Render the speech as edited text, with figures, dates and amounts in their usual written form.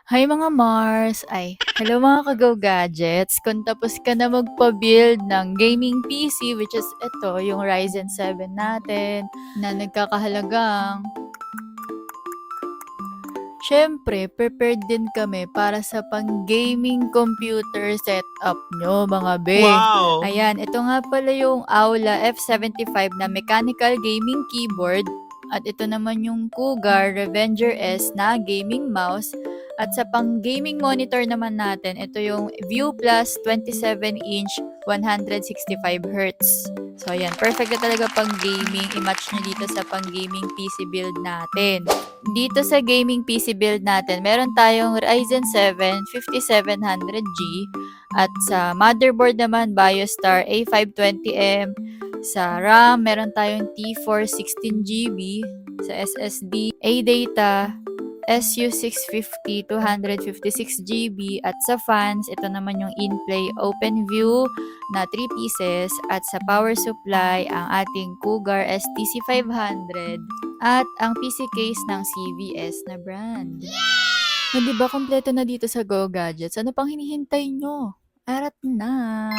Hi mga Mars! Hello mga ka-Go Gadgets! Kung tapos ka na magpa-build ng gaming PC, which is ito, yung Ryzen 7 natin, na nagkakahalagang Siyempre, prepared din kami para sa pang-gaming computer setup nyo, mga be. Wow! Ayan, ito nga pala yung Aula F75 na mechanical gaming keyboard. At ito naman yung Cougar Revenger S na gaming mouse. At sa pang-gaming monitor naman natin, ito yung View Plus 27-inch 165Hz. So, ayan. Perfect na talaga pang gaming. I-match nyo dito sa pang gaming PC build natin. Dito sa gaming PC build natin, meron tayong Ryzen 7 5700G at sa motherboard naman BioStar A520M. Sa RAM, meron tayong T4 16GB. Sa SSD, ADATA SU650 256GB. At sa fans, ito naman yung InPlay OpenView na 3 pieces. At sa power supply, ang ating Cougar STC500 at ang PC case ng CVS na brand. O, di ba kompleto na dito sa Go Gadgets? Ano pang hinihintay nyo? Arat na!